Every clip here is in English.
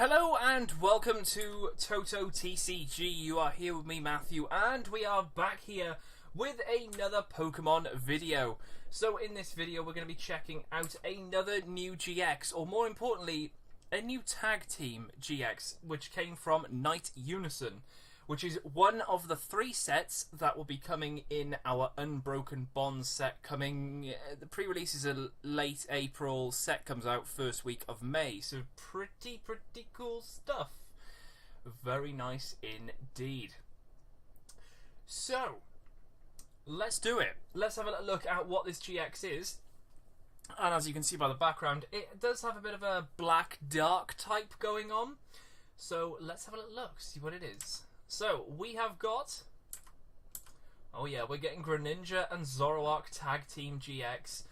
Hello and welcome to TotoTCG. You are here with me, Matthew, and we are back here with another Pokemon video. So in this video we're going to be checking out another new GX, or more importantly, a new tag team GX, which came from Night Unison, which is one of the 3 sets that will be coming in our Unbroken Bonds set coming. The pre-release is a late April, set comes out first week of May, so pretty cool stuff. Very nice indeed. So, let's do it. Let's have a little look at what this GX is. And as you can see by the background, it does have a bit of a black dark type going on. So let's have a little look, see what it is. So, we have got, oh yeah, we're getting Greninja and Zoroark Tag Team GX.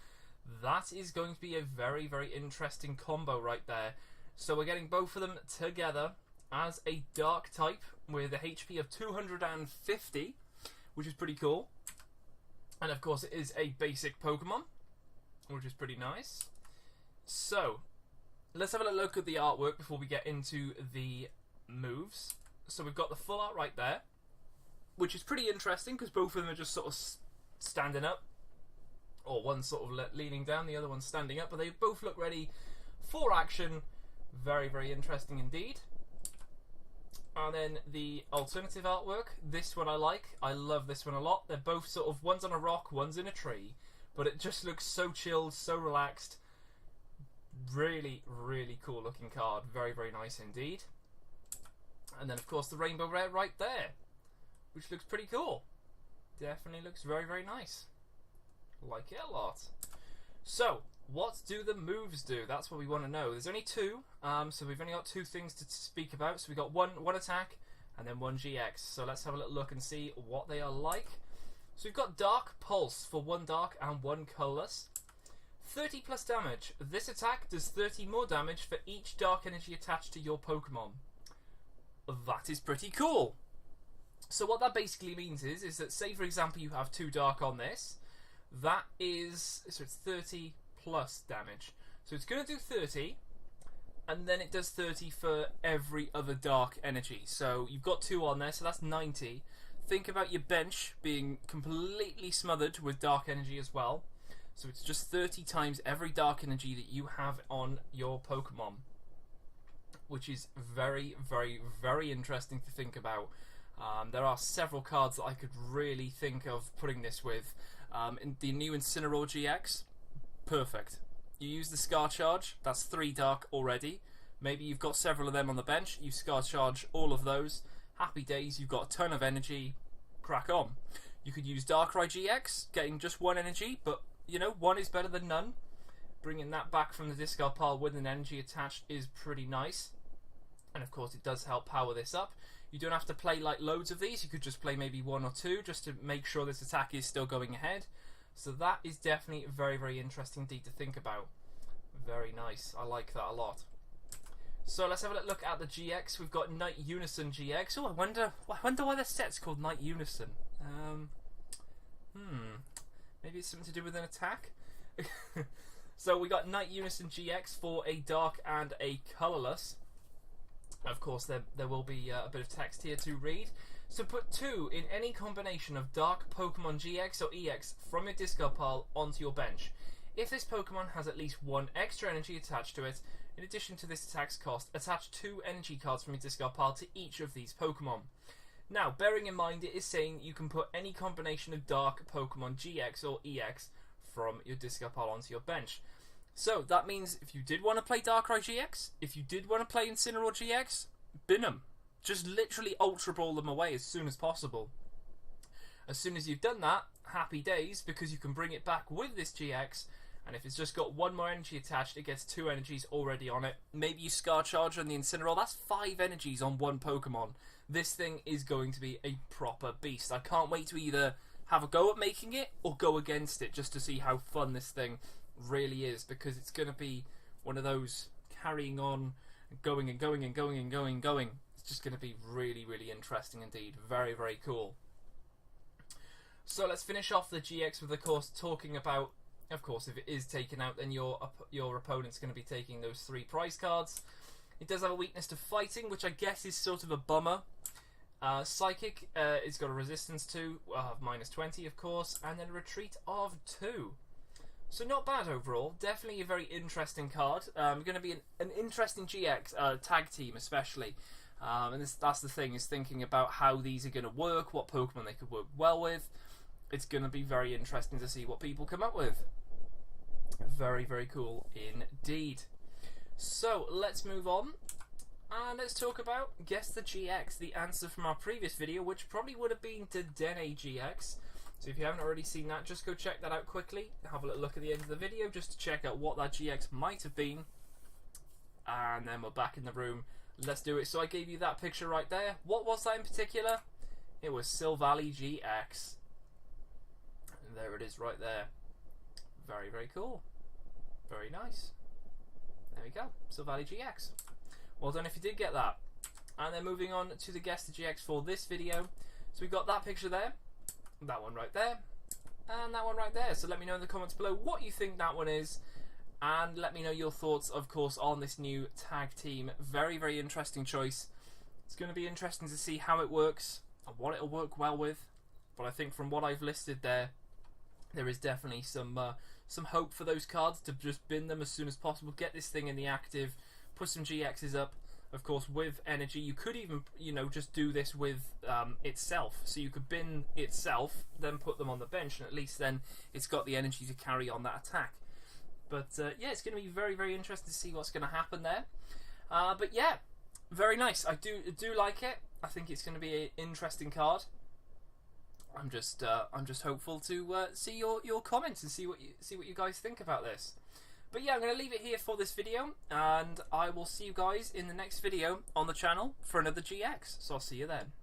That is going to be a very interesting combo right there. So we're getting both of them together as a dark type with a HP of 250, which is pretty cool. And of course it is a basic Pokemon, which is pretty nice. So, let's have a look at the artwork before we get into the moves. So we've got the full art right there, which is pretty interesting because both of them are just sort of standing up, or one sort of leaning down, the other one's standing up, but they both look ready for action. Very interesting indeed. And then the alternative artwork, this one I like. I love this one a lot. They're both sort of, one's on a rock, one's in a tree, but it just looks so chilled, so relaxed. Really cool looking card. Very nice indeed. And then, of course, the rainbow rare right there, which looks pretty cool. Definitely looks very nice. Like it a lot. So, what do the moves do? That's what we want to know. There's only 2, so we've only got 2 things to speak about. So we've got one attack and then 1 GX. So let's have a little look and see what they are like. So we've got Dark Pulse for 1 dark and 1 colourless. 30 plus damage. This attack does 30 more damage for each dark energy attached to your Pokemon. That is pretty cool. So what that basically means is that, say for example you have 2 dark on this, that is, so it's 30 plus damage. So it's going to do 30, and then it does 30 for every other dark energy. So you've got 2 on there, so that's 90. Think about your bench being completely smothered with dark energy as well. So it's just 30 times every dark energy that you have on your Pokemon, which is very interesting to think about. There are several cards that I could really think of putting this with. In the new Incineroar GX, perfect. You use the Scar Charge, that's 3 dark already. Maybe you've got several of them on the bench, you Scar Charge all of those. Happy days, you've got a ton of energy, crack on. You could use Darkrai GX, getting just 1 energy, but you know, 1 is better than none. Bringing that back from the discard pile with an energy attached is pretty nice. And of course it does help power this up. You don't have to play like loads of these, you could just play maybe 1 or 2 just to make sure this attack is still going ahead. So that is definitely very interesting indeed to think about. Very nice, I like that a lot. So let's have a look at the GX. We've got Night Unison GX. Oh, I wonder why the set's called Night Unison. Maybe it's something to do with an attack? So we got Night Unison GX for a dark and a colourless. Of course, there will be a bit of text here to read. So put 2 in any combination of Dark Pokemon GX or EX from your discard pile onto your bench. If this Pokemon has at least 1 extra energy attached to it, in addition to this attack's cost, attach 2 energy cards from your discard pile to each of these Pokemon. Now, bearing in mind it is saying you can put any combination of Dark Pokemon GX or EX from your discard pile onto your bench. So that means if you did want to play Darkrai GX, if you did want to play Incineroar GX, bin them. Just literally Ultra Ball them away as soon as possible. As soon as you've done that, happy days, because you can bring it back with this GX, and if it's just got 1 more energy attached, it gets 2 energies already on it. Maybe you Scar Charge on the Incineroar, that's 5 energies on 1 Pokemon. This thing is going to be a proper beast. I can't wait to either have a go at making it or go against it just to see how fun this thing really is, because it's going to be one of those carrying on, going. It's just going to be really interesting indeed. Very cool. So let's finish off the GX with, of course, talking about, of course, if it is taken out, then your opponent's going to be taking those 3 prize cards. It does have a weakness to fighting, which I guess is sort of a bummer. Psychic, it's got a resistance to -20, of course, and then a retreat of 2. So not bad overall. Definitely a very interesting card. Going to be an interesting GX tag team, especially. And that's the thing, is thinking about how these are going to work, what Pokemon they could work well with. It's going to be very interesting to see what people come up with. Very, very cool indeed. So let's move on. And let's talk about Guess the GX, the answer from our previous video, which probably would have been Dedenne GX. So if you haven't already seen that, just go check that out quickly. Have a little look at the end of the video just to check out what that GX might have been. And then we're back in the room. Let's do it. So I gave you that picture right there. What was that in particular? It was Silvally GX. And there it is right there. Very, very cool. Very nice. There we go. Silvally GX. Well done if you did get that. And then moving on to the Guess the GX for this video. So we've got that picture there, that one right there, and that one right there. So let me know in the comments below what you think that one is, and let me know your thoughts, of course, on this new tag team. Very, very interesting choice. It's going to be interesting to see how it works and what it'll work well with. But I think from what I've listed there, there is definitely some hope for those cards to just bin them as soon as possible. Get this thing in the active. Put some GXs up, of course, with energy. You could even, just do this with itself. So you could bin itself, then put them on the bench, and at least then it's got the energy to carry on that attack. But yeah, it's going to be very, very interesting to see what's going to happen there. But yeah, very nice. I do like it. I think it's going to be an interesting card. I'm just hopeful to see your comments and see what you guys think about this. But yeah, I'm going to leave it here for this video, and I will see you guys in the next video on the channel for another GX. So I'll see you then.